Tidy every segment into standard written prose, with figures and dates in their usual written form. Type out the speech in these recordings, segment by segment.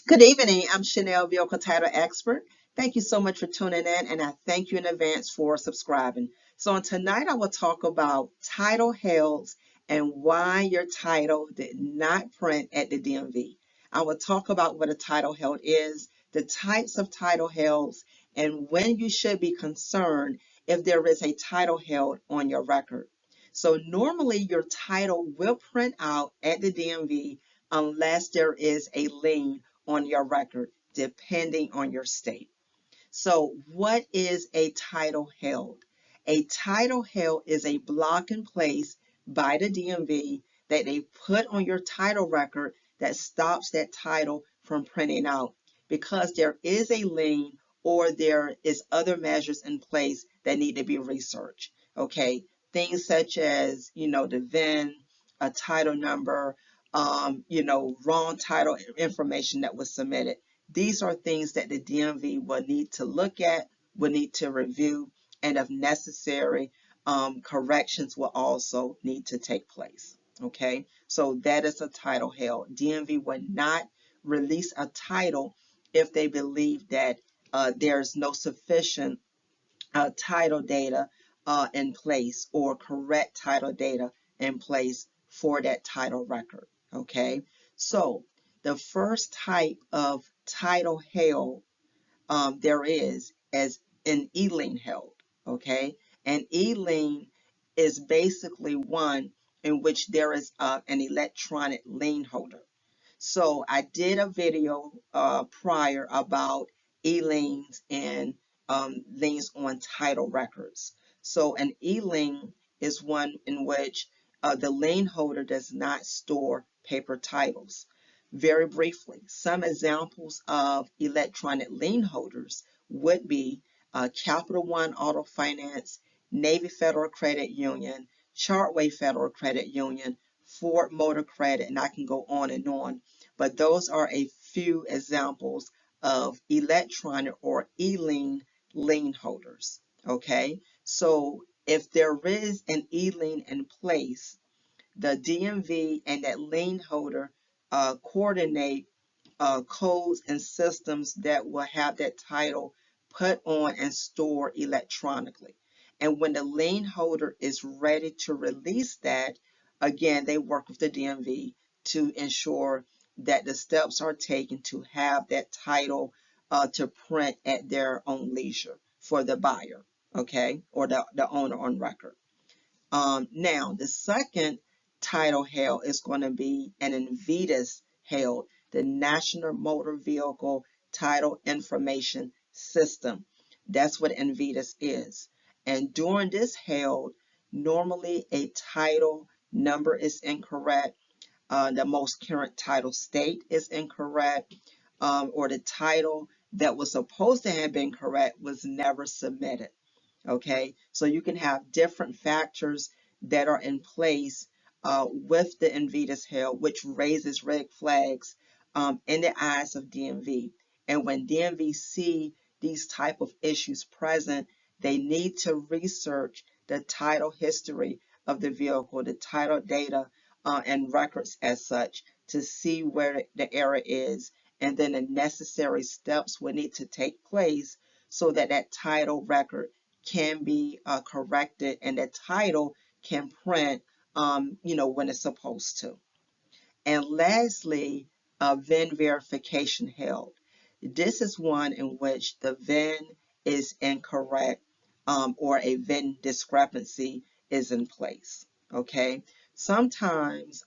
Good evening. I'm Chanel, Vehicle Title Expert. Thank you so much for tuning in, and I thank you in advance for subscribing. So, tonight I will talk about title helds and why your title did not print at the DMV. I will talk about what a title held is, the types of title helds, and when you should be concerned if there is a title held on your record. So, normally your title will print out at the DMV unless there is a lien on your record, depending on your state. So, what is a title held? A title held is a block in place by the DMV that they put on your title record that stops that title from printing out because there is a lien or there is other measures in place that need to be researched. Okay, things such as the VIN, a title number, wrong title information that was submitted. These are things that the DMV will need to look at, will need to review, and if necessary, corrections will also need to take place. Okay, so that is a title held. DMV will not release a title if they believe that there's no sufficient title data in place or correct title data in place for that title record. Okay, so the first type of title held there is as an e-lien held. Okay, an e-lien is basically one in which there is an electronic lien holder. So I did a video prior about e-liens and liens on title records. So an e-lien is one in which the lien holder does not store paper titles. Very briefly, some examples of electronic lien holders would be Capital One Auto Finance, Navy Federal Credit Union, Chartway Federal Credit Union, Ford Motor Credit, and I can go on and on. But those are a few examples of electronic or e-lien lien holders. Okay, so if there is an e-lien in place, the DMV and that lien holder coordinate codes and systems that will have that title put on and stored electronically. And when the lien holder is ready to release that, again, they work with the DMV to ensure that the steps are taken to have that title to print at their own leisure for the buyer, okay, or the owner on record. Now, the second title held is going to be an NVIDIS held, the National Motor Vehicle Title Information System. That's what NVIDIS is. And during this held, normally a title number is incorrect, the most current title state is incorrect, or the title that was supposed to have been correct was never submitted. Okay, so you can have different factors that are in place with the NVIDIS held, which raises red flags in the eyes of DMV. And when DMV see these type of issues present, they need to research the title history of the vehicle, the title data and records as such to see where the error is, and then the necessary steps will need to take place so that that title record can be corrected and the title can print, when it's supposed to. And lastly, VIN verification held. This is one in which the VIN is incorrect or a VIN discrepancy is in place. Okay, sometimes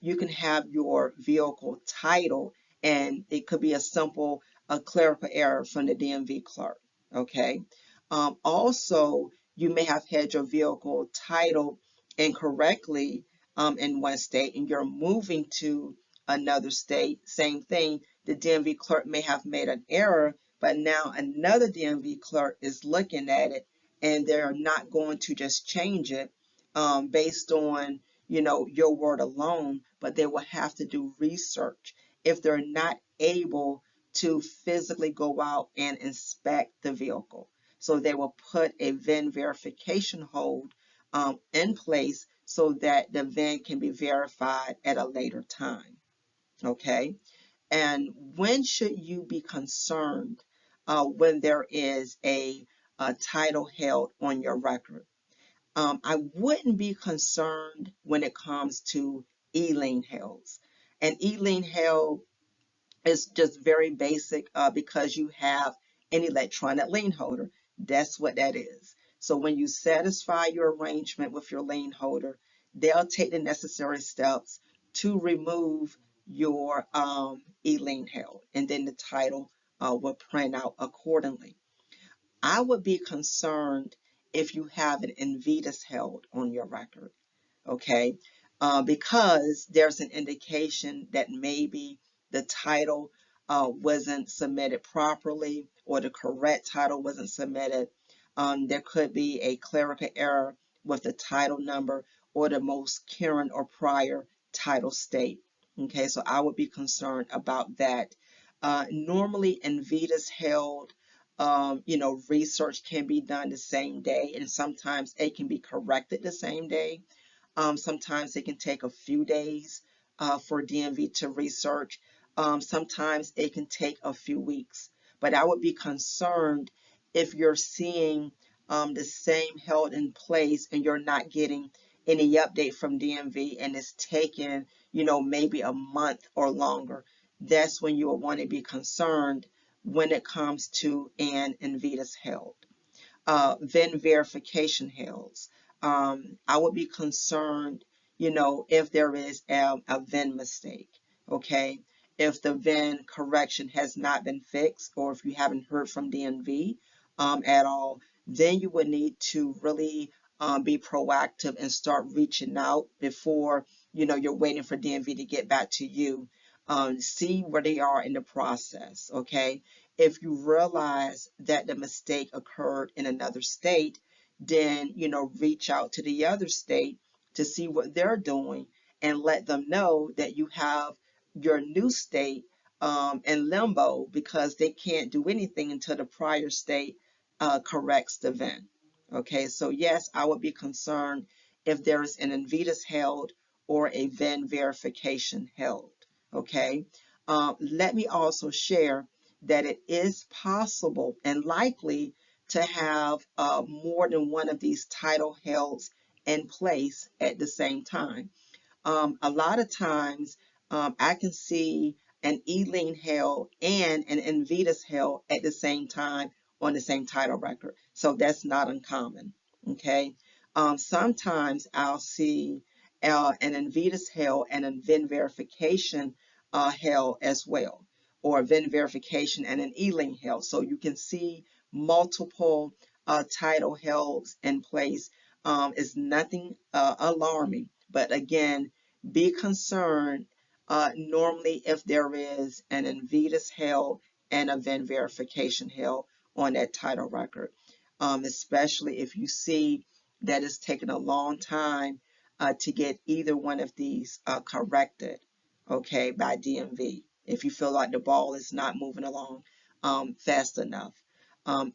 you can have your vehicle title and it could be a simple clerical error from the DMV clerk. Okay, also you may have had your vehicle titled incorrectly in one state and you're moving to another state, same thing. The DMV clerk may have made an error, but now another DMV clerk is looking at it and they're not going to just change it based on, your word alone, but they will have to do research if they're not able to physically go out and inspect the vehicle. So they will put a VIN verification hold in place so that the VIN can be verified at a later time. Okay. And when should you be concerned when there is a title held on your record? I wouldn't be concerned when it comes to e-lien helds. And e-lien held is just very basic because you have an electronic lien holder. That's what that is. So when you satisfy your arrangement with your lien holder, they'll take the necessary steps to remove your e-lien held, and then the title will print out accordingly. I would be concerned if you have an Invitas held on your record, okay? Because there's an indication that maybe the title wasn't submitted properly, or the correct title wasn't submitted. There could be a clerical error with the title number or the most current or prior title state. Okay, so I would be concerned about that. Normally, Invitas held, research can be done the same day, and sometimes it can be corrected the same day. Sometimes it can take a few days for DMV to research. Sometimes it can take a few weeks. But I would be concerned if you're seeing the same held in place and you're not getting any update from DMV, and it's taken, maybe a month or longer. That's when you will want to be concerned when it comes to an Invitas held. VIN verification helds. I would be concerned, if there is a VIN mistake, okay? If the VIN correction has not been fixed, or if you haven't heard from DMV at all, then you would need to really be proactive and start reaching out before, you're waiting for DMV to get back to you. See where they are in the process, okay? If you realize that the mistake occurred in another state, then, reach out to the other state to see what they're doing and let them know that you have your new state in limbo, because they can't do anything until the prior state corrects the VIN. Okay, so yes, I would be concerned if there is an Invitas held or a VIN verification held. Okay, let me also share that it is possible and likely to have more than one of these title helds in place at the same time. A lot of times I can see an e-lien held and an Invitas held at the same time on the same title record. So that's not uncommon. Okay. Sometimes I'll see an Invitas held and a VIN verification held as well, or VIN verification and an e-lien held. So you can see multiple title helds in place. It's nothing alarming, but again, be concerned normally if there is an Invitas held and a VIN verification held on that title record, especially if you see that it's taken a long time to get either one of these corrected, okay, by DMV. If you feel like the ball is not moving along fast enough.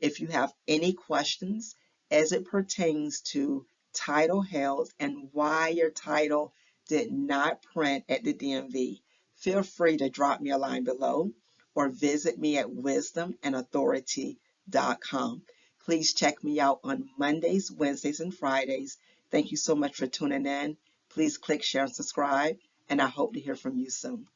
If you have any questions as it pertains to title held and why your title did not print at the DMV, feel free to drop me a line below or visit me at wisdomandauthority.com. Please check me out on Mondays, Wednesdays, and Fridays. Thank you so much for tuning in. Please click, share, and subscribe, and I hope to hear from you soon.